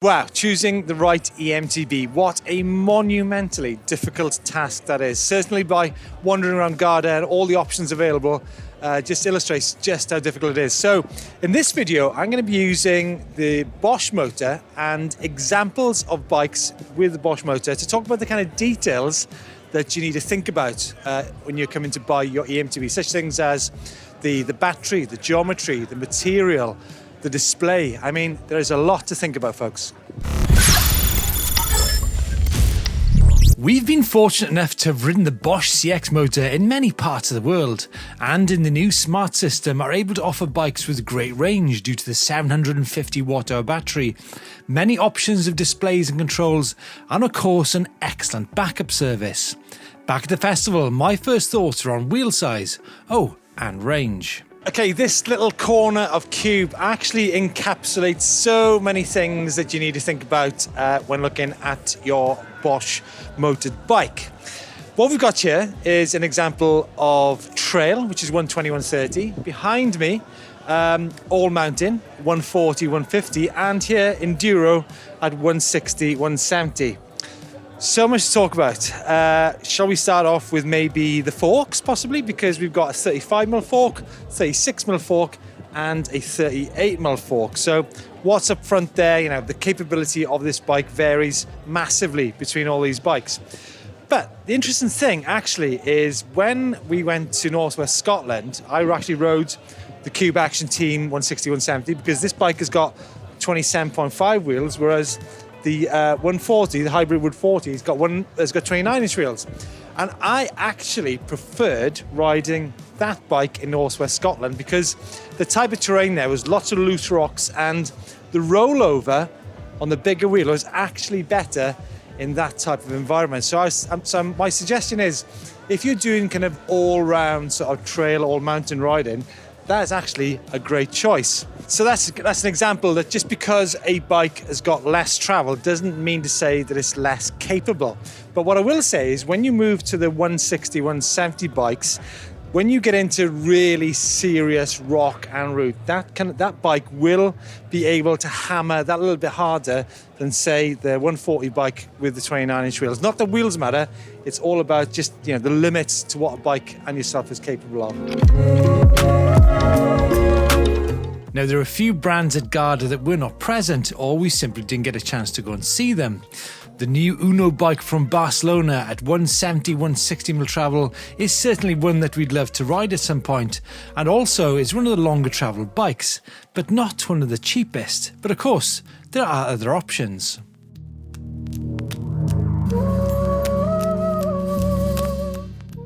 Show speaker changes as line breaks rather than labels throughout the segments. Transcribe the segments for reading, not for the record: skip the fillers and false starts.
Wow, choosing the right EMTB. What a monumentally difficult task that is. Certainly by wandering around Garda and all the options available just illustrates just how difficult it is. So in this video, I'm going to be using the Bosch motor and examples of bikes with the Bosch motor to talk about the kind of details that you need to think about when you're coming to buy your EMTB. Such things as the battery, the geometry, the material, the display. I mean, there is a lot to think about, folks. We've been fortunate enough to have ridden the Bosch CX motor in many parts of the world, and in the new smart system are able to offer bikes with great range due to the 750 watt-hour battery, many options of displays and controls, and of course an excellent backup service. Back at the festival, my first thoughts are on wheel size, and range. Okay, this little corner of cube actually encapsulates so many things that you need to think about when looking at your Bosch motored bike. What we've got here is an example of trail, which is 120, 130. Behind me, all mountain, 140, 150, and here Enduro at 160, 170. So much to talk about. Shall we start off with maybe the forks, possibly? Because we've got a 35mm fork, 36mm fork, and a 38mm fork. So what's up front there? You know, the capability of this bike varies massively between all these bikes. But the interesting thing, actually, is when we went to Northwest Scotland, I actually rode the Cube Action Team 160, 170, because this bike has got 27.5 wheels, whereas the 140, the hybrid wood 40, has got 29-inch wheels. And I actually preferred riding that bike in Northwest Scotland because the type of terrain there was lots of loose rocks, and the rollover on the bigger wheel was actually better in that type of environment. So my suggestion is, if you're doing kind of all-round sort of trail or mountain riding, that is actually a great choice. So that's an example that just because a bike has got less travel doesn't mean to say that it's less capable. But what I will say is when you move to the 160, 170 bikes, when you get into really serious rock and route, that bike will be able to hammer that a little bit harder than, say, the 140 bike with the 29-inch wheels. Not that wheels matter, it's all about just, you know, the limits to what a bike and yourself is capable of. Now, there are a few brands at Garda that were not present, or we simply didn't get a chance to go and see them. The new Uno bike from Barcelona at 170, 160mm travel is certainly one that we'd love to ride at some point, and also is one of the longer travel bikes, but not one of the cheapest. But of course, there are other options.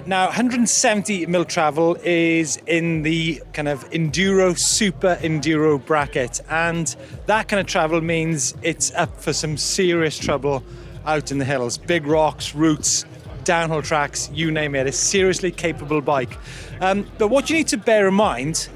Now, 170mm travel is in the kind of enduro, super enduro bracket, and that kind of travel means it's up for some serious trouble out in the hills. Big rocks, roots, downhill tracks, you name it. It's a seriously capable bike. But what you need to bear in mind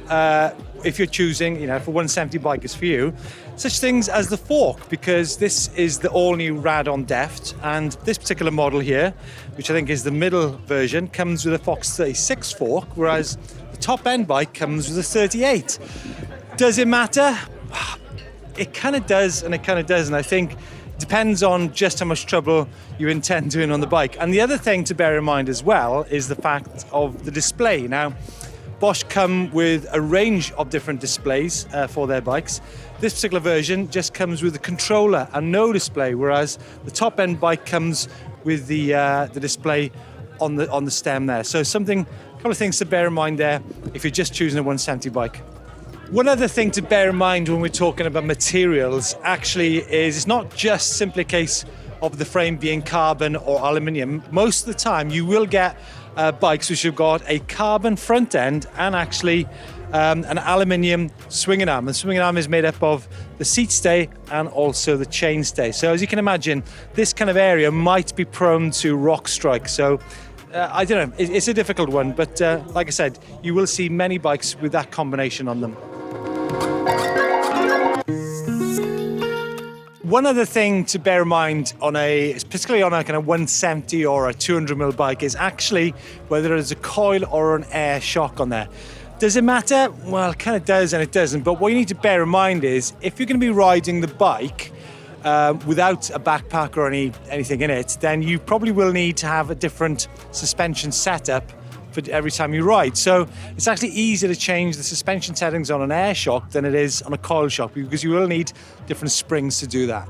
if you're choosing, you know, if a 170 bike is for you, such things as the fork, because this is the all-new Rad-On Deft, and this particular model here, which I think is the middle version, comes with a Fox 36 fork, whereas the top-end bike comes with a 38. Does it matter? It kind of does, and it kind of doesn't. I think it depends on just how much trouble you intend doing on the bike. And the other thing to bear in mind as well is the fact of the display. Now, Bosch come with a range of different displays for their bikes. This particular version just comes with a controller and no display, whereas the top-end bike comes with the display on the stem there. So a couple of things to bear in mind there if you're just choosing a 170 bike. One other thing to bear in mind when we're talking about materials actually is it's not just simply a case of the frame being carbon or aluminium. Most of the time you will get bikes which have got a carbon front end and actually an aluminium swinging arm. The swinging arm is made up of the seat stay and also the chain stay. So as you can imagine, this kind of area might be prone to rock strike. So I don't know, it's a difficult one, but like I said, you will see many bikes with that combination on them. One other thing to bear in mind particularly on a kind of 170 or a 200mm bike is actually whether there's a coil or an air shock on there. Does it matter? Well, it kind of does and it doesn't. But what you need to bear in mind is if you're going to be riding the bike without a backpack or anything in it, then you probably will need to have a different suspension setup for every time you ride. So it's actually easier to change the suspension settings on an air shock than it is on a coil shock, because you will need different springs to do that.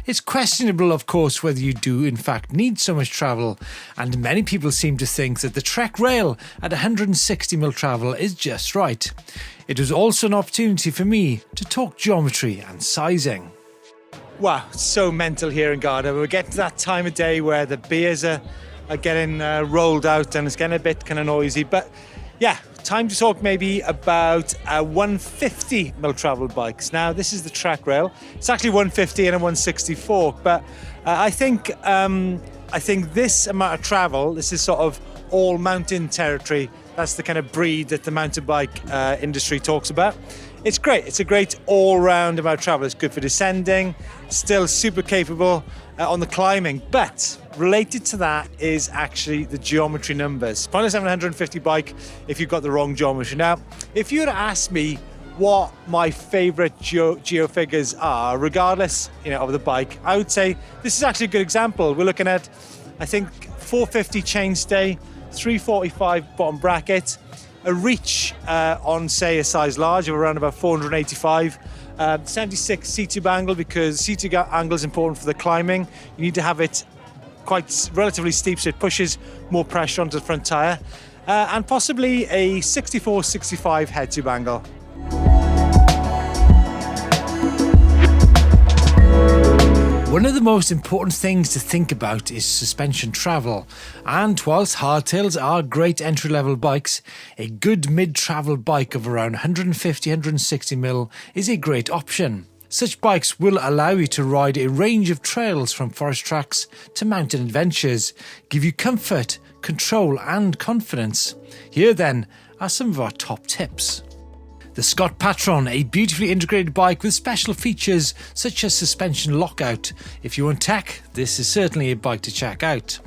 It's questionable, of course, whether you do in fact need so much travel, and many people seem to think that the Trek rail at 160mm travel is just right. It was also an opportunity for me to talk geometry and sizing. Wow, it's so mental here in Garda. We're getting to that time of day where the beers are getting rolled out and it's getting a bit kind of noisy. But yeah, time to talk maybe about 150mm travel bikes. Now, this is the Trek rail. It's actually 150 and a 164, but I think this amount of travel, this is sort of all mountain territory. That's the kind of breed that the mountain bike industry talks about. It's great. It's a great all-round amount of travel. It's good for descending, still super capable on the climbing. But related to that is actually the geometry numbers. Pointless having a 150 bike if you've got the wrong geometry. Now, if you were to ask me what my favorite geo figures are, regardless of the bike, I would say this is actually a good example. We're looking at, I think, 450 chainstay, 345 bottom bracket, a reach on, say, a size large of around about 485, 76 seat tube angle, because seat tube angle is important for the climbing. You need to have it quite relatively steep so it pushes more pressure onto the front tyre, and possibly a 64-65 head tube angle. One of the most important things to think about is suspension travel, and whilst hardtails are great entry-level bikes, a good mid-travel bike of around 150-160mm is a great option. Such bikes will allow you to ride a range of trails from forest tracks to mountain adventures, give you comfort, control and confidence. Here then are some of our top tips. The Scott Patron, a beautifully integrated bike with special features such as suspension lockout. If you want tech, this is certainly a bike to check out.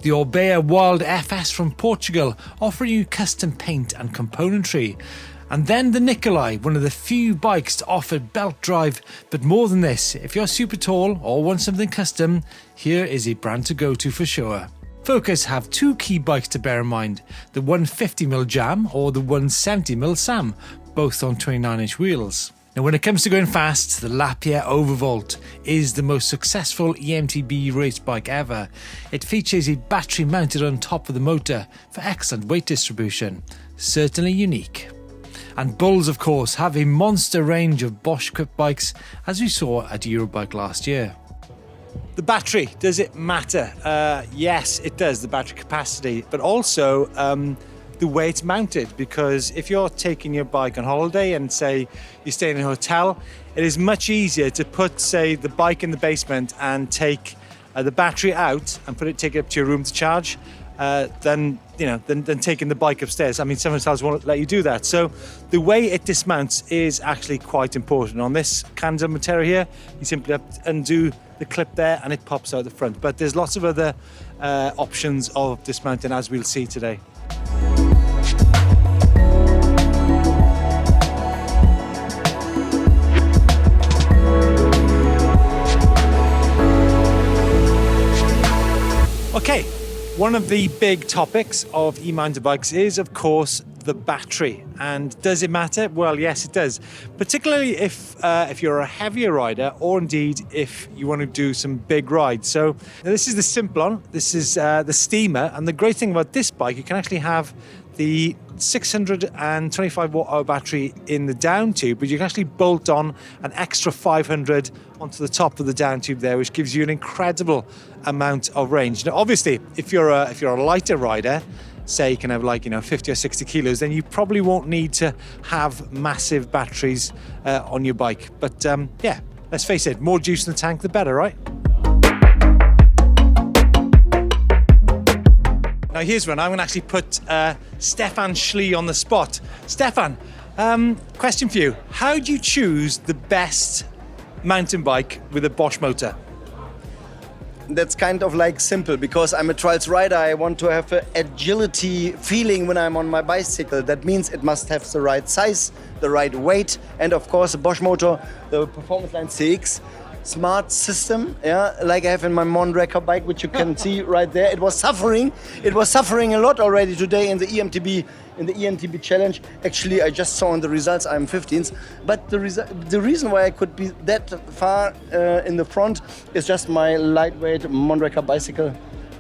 The Orbea Wild FS from Portugal, offering you custom paint and componentry. And then the Nikolai, one of the few bikes to offer belt drive. But more than this, if you're super tall or want something custom, here is a brand to go to for sure. Focus have two key bikes to bear in mind, the 150mm Jam or the 170mm Sam, both on 29-inch wheels. Now, when it comes to going fast, the Lapierre Overvolt is the most successful EMTB race bike ever. It features a battery mounted on top of the motor for excellent weight distribution. Certainly unique. And Bulls, of course, have a monster range of Bosch-equipped bikes, as we saw at Eurobike last year. The battery, does it matter? Yes, it does, the battery capacity, but also the way it's mounted, because if you're taking your bike on holiday and say you're staying in a hotel, it is much easier to put, say, the bike in the basement and take the battery out and take it up to your room to charge than taking the bike upstairs. I mean, some hotels won't let you do that. So the way it dismounts is actually quite important. On this Canada material here, you simply undo the clip there and it pops out the front. But there's lots of other options of dismounting, as we'll see today. Okay, one of the big topics of e-mountain bikes is, of course, the battery. And does it matter? Well, yes, it does. Particularly if you're a heavier rider, or indeed if you want to do some big rides. So this is the Simplon. This is the Steamer. And the great thing about this bike, you can actually have the 625 watt-hour battery in the down tube, but you can actually bolt on an extra 500 onto the top of the down tube there, which gives you an incredible amount of range. Now, obviously, if you're a lighter rider, say you can have 50 or 60 kilos, then you probably won't need to have massive batteries on your bike. But yeah, let's face it, more juice in the tank, the better, right? Now here's one. I'm going to actually put Stefan Schlee on the spot. Stefan, question for you. How do you choose the best mountain bike with a Bosch motor?
that's kind of like simple, because I'm a trials rider. I want to have an agility feeling when I'm on my bicycle. That means it must have the right size, the right weight, and of course the Bosch motor, the Performance Line CX smart system, like I have in my Mondraker bike, which you can see right there. It was suffering a lot already today in the EMTB challenge. Actually, I just saw in the results I'm 15th, but the reason why I could be that far in the front is just my lightweight Mondraker bicycle.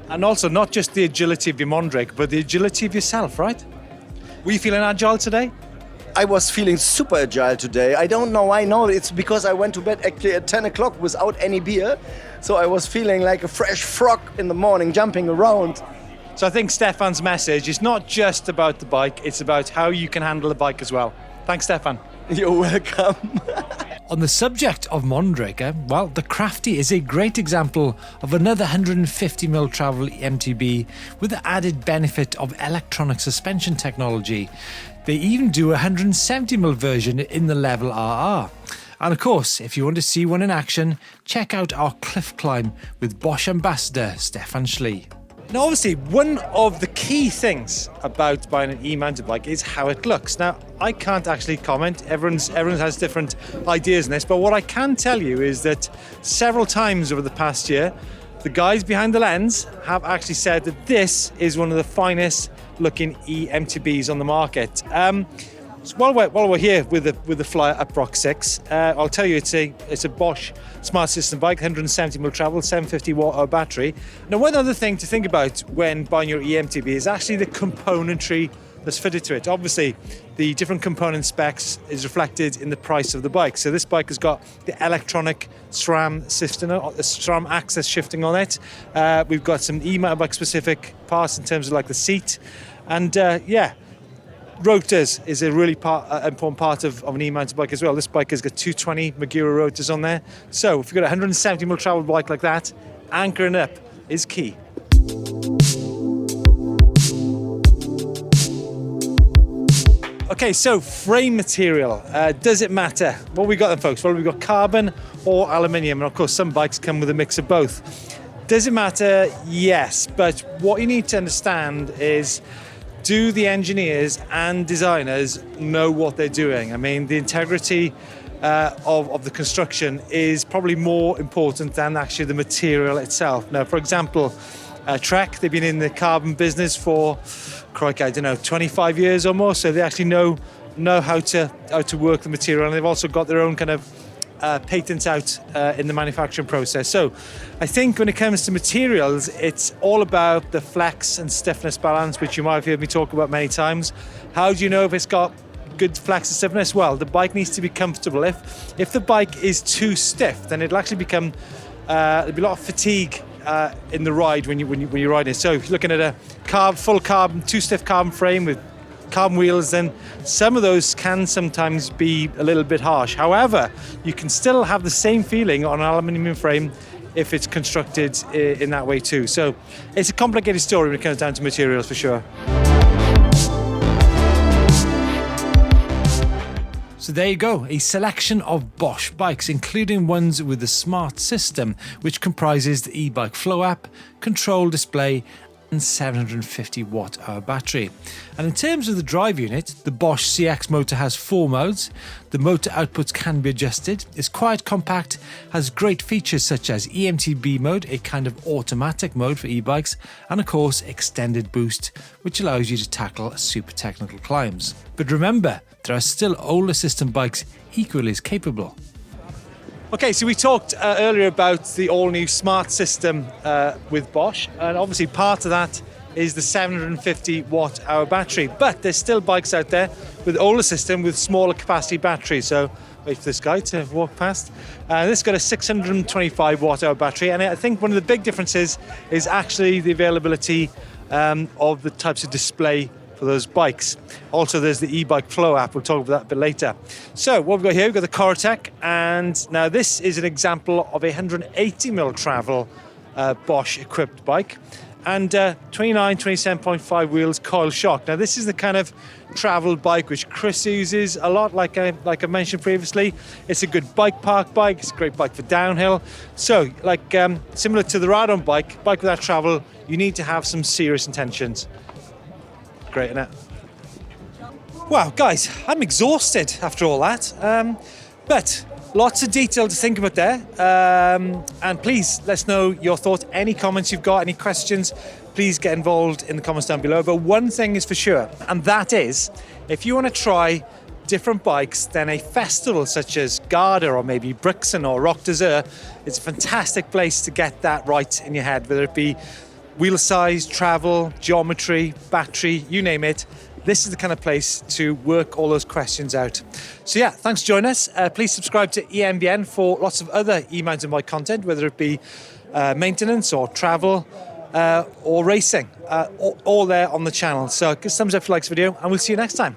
And also not just the agility of your Mondraker, but the agility of yourself, right? Were you feeling agile today?
I was feeling super agile today. I don't know why. No, it's because I went to bed actually at 10 o'clock without any beer. So I was feeling like a fresh frog in the morning, jumping around.
So I think Stefan's message is not just about the bike, it's about how you can handle the bike as well. Thanks, Stefan.
You're welcome.
On the subject of Mondraker, well, the Crafty is a great example of another 150mm travel EMTB with the added benefit of electronic suspension technology. They even do a 170mm version in the Level RR. And of course, if you want to see one in action, check out our cliff climb with Bosch ambassador Stefan Schlee. Now, obviously, one of the key things about buying an e-mounted bike is how it looks. Now, I can't actually comment. Everyone has different ideas on this, but what I can tell you is that several times over the past year, the guys behind the lens have actually said that this is one of the finest looking EMTBs on the market. So while we're here with the Flyer Uprock 6, I'll tell you it's a Bosch Smart System bike, 170mm travel, 750 watt-hour battery. Now, one other thing to think about when buying your EMTB is actually the componentry that's fitted to it. Obviously, the different component specs is reflected in the price of the bike. So this bike has got the electronic SRAM system, SRAM access shifting on it. We've got some e-mounted bike specific parts in terms of like the seat, and rotors is a really important part of an e-mounted bike as well. This bike has got 220 Magura rotors on there. So if you've got a 170mm travel bike like that, anchoring up is key. Okay, so frame material, does it matter? What we got then, folks? Well, we've got carbon or aluminium, and of course some bikes come with a mix of both. Does it matter? Yes, but what you need to understand is, do the engineers and designers know what they're doing? I mean, the integrity of the construction is probably more important than actually the material itself. Now, for example, Trek, they've been in the carbon business for, crikey, I don't know, 25 years or more, so they actually know how to work the material, and they've also got their own kind of patents out in the manufacturing process. So I think when it comes to materials, it's all about the flex and stiffness balance, which you might have heard me talk about many times. How do you know if it's got good flex and stiffness? Well, the bike needs to be comfortable. If the bike is too stiff, then it'll actually become there'll be a lot of fatigue in the ride when you're riding it. So if you're looking at a full carbon, too stiff carbon frame with carbon wheels, then some of those can sometimes be a little bit harsh. However, you can still have the same feeling on an aluminium frame if it's constructed in that way too. So it's a complicated story when it comes down to materials, for sure. So there you go, a selection of Bosch bikes, including ones with the smart system, which comprises the e-bike flow app, control display, and 750 watt-hour battery. And in terms of the drive unit, the Bosch CX motor has 4 modes. The motor outputs can be adjusted. It's quite compact, has great features such as EMTB mode, a kind of automatic mode for e-bikes, and of course extended boost, which allows you to tackle super technical climbs. But remember, there are still older system bikes equally as capable. Okay, so we talked earlier about the all-new smart system with Bosch, and obviously part of that is the 750 watt-hour battery, but there's still bikes out there with older system with smaller capacity batteries. So wait for this guy to walk past. This has got a 625 watt-hour battery, and I think one of the big differences is actually the availability of the types of display for those bikes. Also, there's the e-bike flow app. We'll talk about that a bit later. So what we've got here, we've got the Corotech, and now this is an example of a 180mm travel Bosch equipped bike, and 29, 27.5 wheels, coil shock. Now this is the kind of travel bike, which Chris uses a lot, like I mentioned previously. It's a good bike park bike. It's a great bike for downhill. So, like similar to the Radon bike without travel, you need to have some serious intentions. Great, isn't it? Wow, guys, I'm exhausted after all that. But lots of detail to think about there. And please let us know your thoughts, any comments you've got, any questions. Please get involved in the comments down below. But one thing is for sure, and that is, if you want to try different bikes, then a festival such as Garda or maybe Brixton or Rock d'Azur is a fantastic place to get that right in your head, whether it be wheel size, travel, geometry, battery, you name it. This is the kind of place to work all those questions out. So yeah, thanks for joining us. Please subscribe to EMBN for lots of other e-mountain bike content, whether it be maintenance or travel or racing, all there on the channel. So give us a thumbs up if you like this video, and we'll see you next time.